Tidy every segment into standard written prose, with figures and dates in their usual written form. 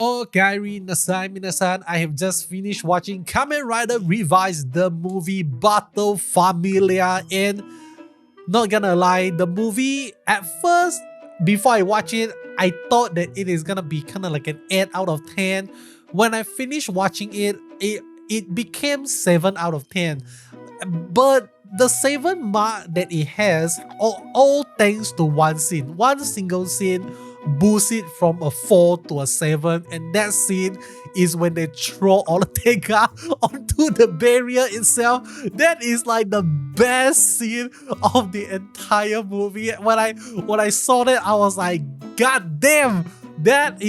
Okay, minasan, I have just finished watching Kamen Rider Revice, the movie Battle Familia, and not gonna lie, the movie at first, before I watch it, I thought that it is gonna be kind of like an 8 out of 10. When I finished watching it became 7 out of 10. But the 7 mark that it has, all thanks to one single scene boosts it from a 4 to a 7, and that scene is when they throw Ortega onto the barrier itself. That is like the best scene of the entire movie. When I saw that, I was like, God damn! That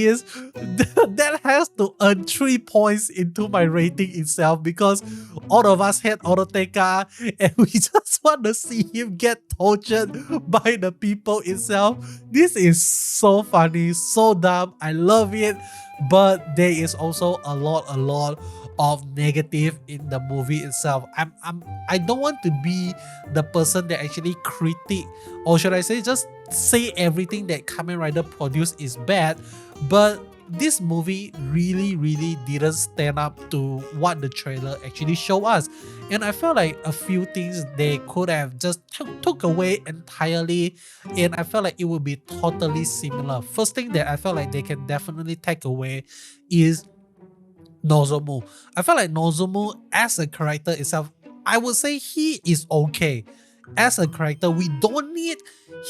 has to earn 3 points into my rating itself, because all of us had Ortega and we just want to see him get tortured by the people itself. This is so funny, so dumb. I love it, but there is also a lot of negative in the movie itself. I don't want to be the person that actually critique, or should I say just say everything that Kamen Rider produced is bad, but this movie really didn't stand up to what the trailer actually showed us. And I felt like a few things they could have just took away entirely, and I felt like it would be totally similar. First thing that I felt like they can definitely take away is Nozomu. I felt like Nozomu as a character itself, I would say he is okay. As a character, we don't need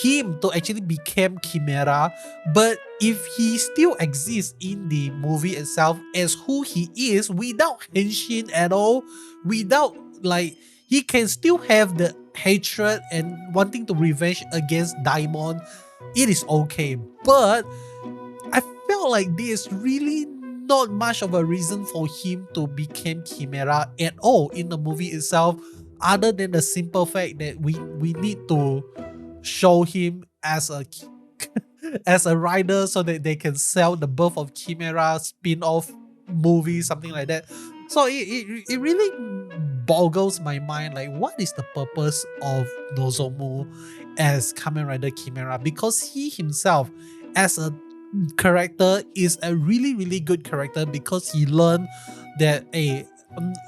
him to actually become Chimera, but if he still exists in the movie itself as who he is without henshin at all, without like, he can still have the hatred and wanting to revenge against Daimon, it is okay. But I felt like there's really not much of a reason for him to become Chimera at all in the movie itself, other than the simple fact that we need to show him as a as a rider so that they can sell the Birth of Chimera spin-off movie, something like that. So it really boggles my mind, like, what is the purpose of Nozomu as Kamen Rider Chimera? Because he himself as a character is a really good character, because he learned that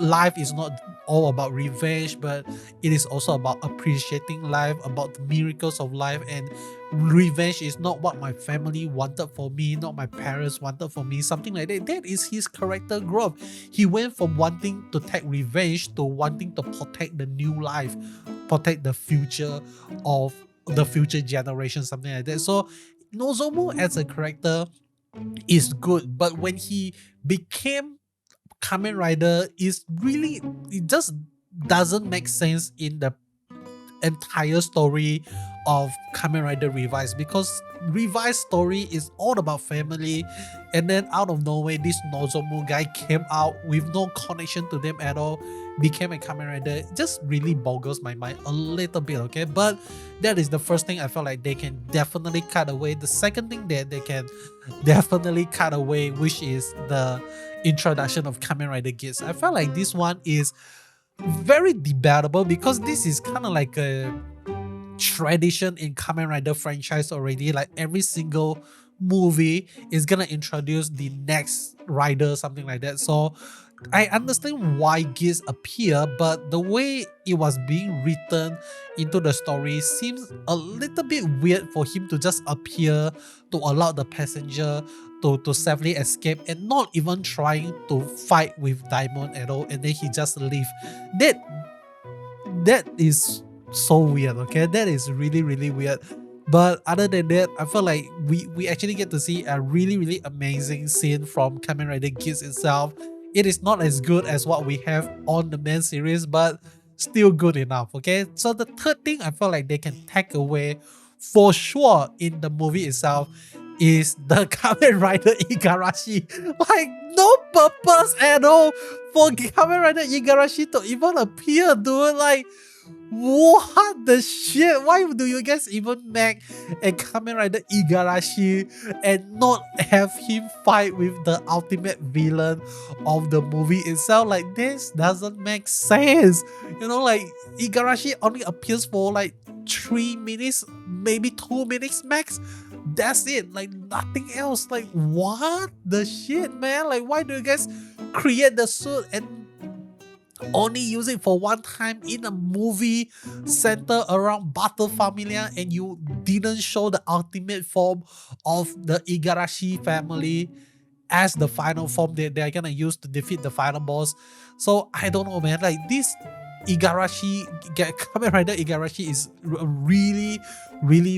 life is not all about revenge, but it is also about appreciating life, about the miracles of life, and revenge is not what my family wanted for me, not my parents wanted for me, something like that. That is his character growth. He went from wanting to take revenge to wanting to protect the new life, protect the future of the future generation, something like that. So Nozomu as a character is good, but when he became Kamen Rider, it just doesn't make sense in the entire story of Kamen Rider Revice, because Revice story is all about family, and then out of nowhere this Nozomu guy came out with no connection to them at all, became a Kamen Rider. It just really boggles my mind a little bit, okay? But that is the first thing I felt like they can definitely cut away. The second thing that they can definitely cut away, which is the introduction of Kamen Rider Geats. I felt like this one is very debatable, because this is kind of like a tradition in Kamen Rider franchise already. Like every single movie is gonna introduce the next rider, something like that. So I understand why Geats appear, but the way it was being written into the story seems a little bit weird for him to just appear to allow the passenger to safely escape, and not even trying to fight with Daimon at all, and then he just leave. That is so weird, okay? That is really weird. But other than that, I feel like we actually get to see a really amazing scene from Kamen Rider Geats itself. It is not as good as what we have on the main series, but still good enough, okay? So the third thing I feel like they can take away for sure in the movie itself is the Kamen Rider Igarashi. Like, no purpose at all for Kamen Rider Igarashi to even appear, dude. Like, what the shit? Why do you guys even make a Kamen Rider Igarashi and not have him fight with the ultimate villain of the movie itself? Like, this doesn't make sense. You know, like, Igarashi only appears for like 3 minutes, maybe 2 minutes max. that's it, like nothing else. Like, what the shit, man? Like, why do you guys create the suit and only use it for one time in a movie centered around Battle Familia, and you didn't show the ultimate form of the Igarashi family as the final form that they're gonna use to defeat the final boss? So I don't know, man. Like, this Igarashi, Kamen Rider Igarashi is really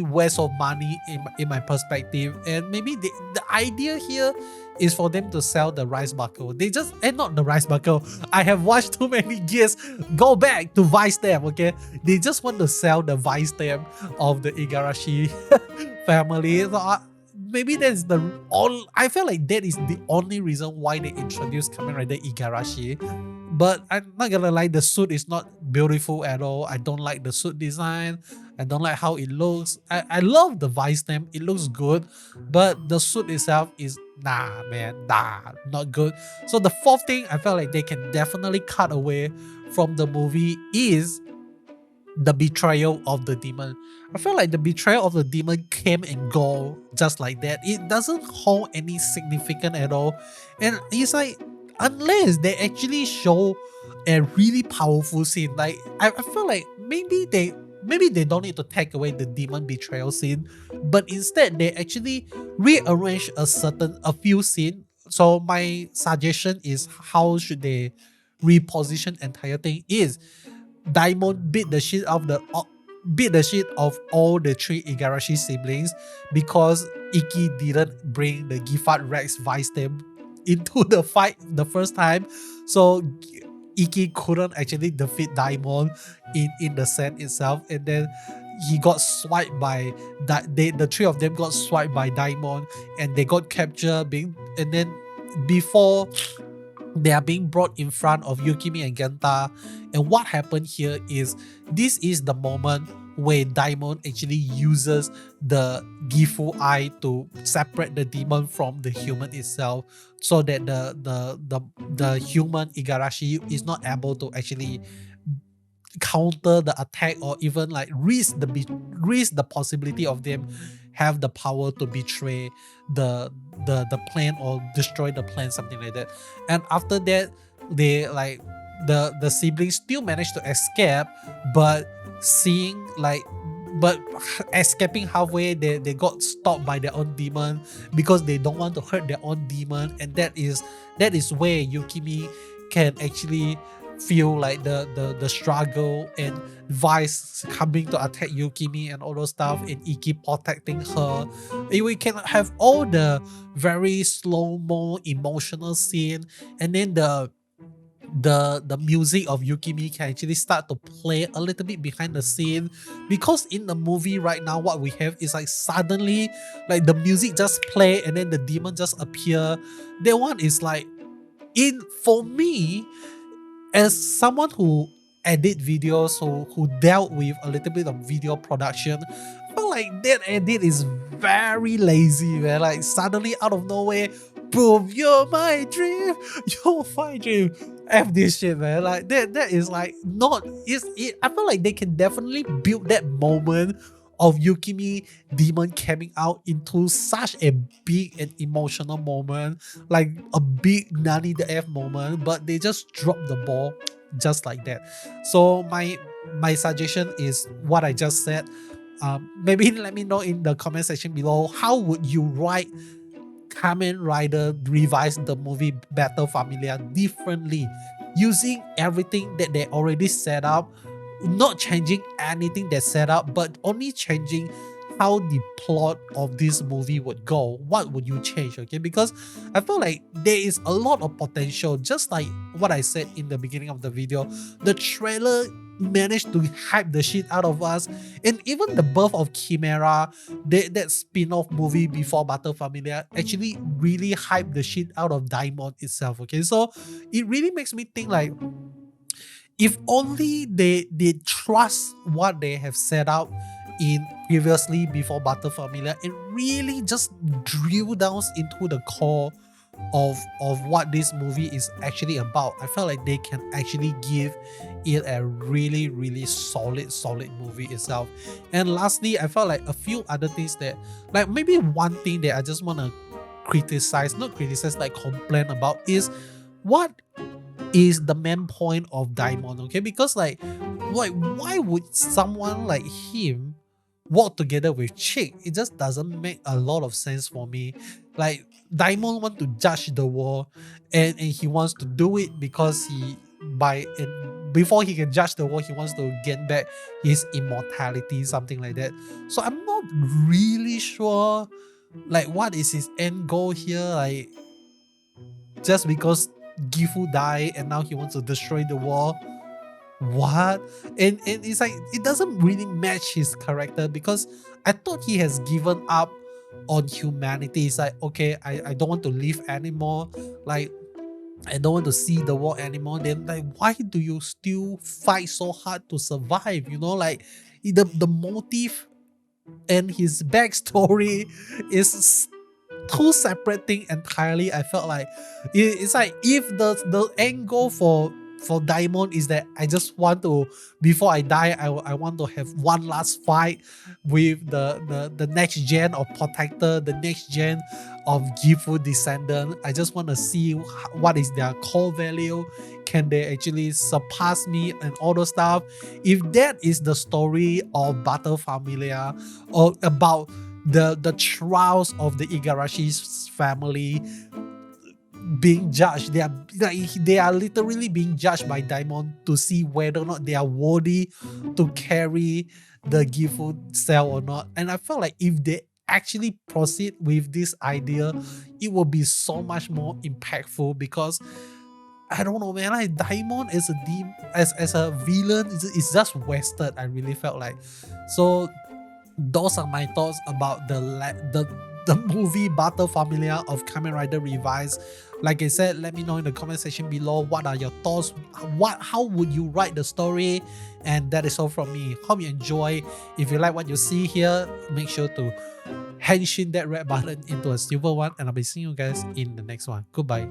waste of money in my perspective. And maybe the idea here is for them to sell the rice buckle. They just, and not the rice buckle. I have watched too many gears. Go back to Vice stamp, okay? They just want to sell the Vice stamp of the Igarashi family. So maybe that's the all. I feel like that is the only reason why they introduced Kamen Rider Igarashi. But I'm not gonna lie, the suit is not beautiful at all. I don't like the suit design. I don't like how it looks. I love the Vice stamp. It looks good. But the suit itself is, nah, man, not good. So the fourth thing I felt like they can definitely cut away from the movie is the betrayal of the demon. I feel like the betrayal of the demon came and go just like that. It doesn't hold any significance at all. And it's like, unless they actually show a really powerful scene, like I feel like maybe they don't need to take away the demon betrayal scene, but instead they actually rearrange a few scenes. So my suggestion is, how should they reposition entire thing is Daimon beat the shit of all the three Igarashi siblings because Ikki didn't bring the Giffard Rex Vice stamp into the fight the first time. So Ikki couldn't actually defeat Daimon in the set itself, and then he got swiped by the three of them got swiped by Daimon, and they got captured, and then before they are being brought in front of Yukimi and Genta. And what happened here is, this is the moment where Daimon actually uses the Gifu eye to separate the demon from the human itself, so that the human Igarashi is not able to actually counter the attack, or even like risk the possibility of them have the power to betray the plan or destroy the plan, something like that. And after that, they like the siblings still managed to escape, but escaping halfway, they got stopped by their own demon because they don't want to hurt their own demon. And that is where Yukimi can actually feel like the struggle, and Vice coming to attack Yukimi and all those stuff, and Ikki protecting her. We can have all the very slow-mo emotional scene, and then the music of Yukimi can actually start to play a little bit behind the scene, because in the movie right now what we have is like suddenly like the music just play and then the demon just appear. That one is like, for me, as someone who edit videos, who dealt with a little bit of video production, I feel like that edit is very lazy, man. Like suddenly out of nowhere, boom, you're my dream. F this shit, man. Like that is like not, I feel like they can definitely build that moment of Yukimi demon coming out into such a big and emotional moment, like a big Nani the F moment, but they just drop the ball just like that. So my suggestion is what I just said. Maybe let me know in the comment section below, how would you write Kamen Rider Revice, the movie Battle Familia, differently, using everything that they already set up, not changing anything they set up, but only changing how the plot of this movie would go. What would you change? Okay, because I feel like there is a lot of potential, just like what I said in the beginning of the video. The trailer managed to hype the shit out of us, and even the birth of Chimera, that spin-off movie before Battle Familia, actually really hyped the shit out of Daimon itself. Okay, so it really makes me think like, if only they trust what they have set out in previously before Battle Familia and really just drill down into the core of what this movie is actually about. I felt like they can actually give it a really, really solid movie itself. And lastly, I felt like a few other things that, like maybe one thing that I just want to not criticize, like complain about, is what is the main point of Daimon, okay? Because like why would someone like him work together with Chick? It just doesn't make a lot of sense for me. Like Daimon want to judge the war, and he wants to do it because before he can judge the war, he wants to get back his immortality, something like that. So I'm not really sure like what is his end goal here. Like just because Gifu died and now he wants to destroy the war. What? And it's like it doesn't really match his character, because I thought he has given up on humanity. It's like, okay, I don't want to live anymore. Like I don't want to see the war anymore. Then like, why do you still fight so hard to survive? You know, like the motive and his backstory is two separate things entirely. I felt like it's like if the end goal for Daimon is that I just want to, before I die, I want to have one last fight with the next gen of Protector, the next gen of Gifu descendant. I just want to see what is their core value. Can they actually surpass me and all those stuff? If that is the story of Battle Familia, or about the trials of the Igarashi's family being judged, they are literally being judged by Daimon to see whether or not they are worthy to carry the Gifu cell or not. And I felt like if they actually proceed with this idea, it will be so much more impactful, because I don't know, man, like Daimon as a villain is just wasted, I really felt like. So those are my thoughts about the movie Battle Familia of Kamen Rider Revice. Like I said, let me know in the comment section below what are your thoughts, how would you write the story, and that is all from me. Hope you enjoy. If you like what you see here, make sure to henshin that red button into a silver one, and I'll be seeing you guys in the next one. Goodbye.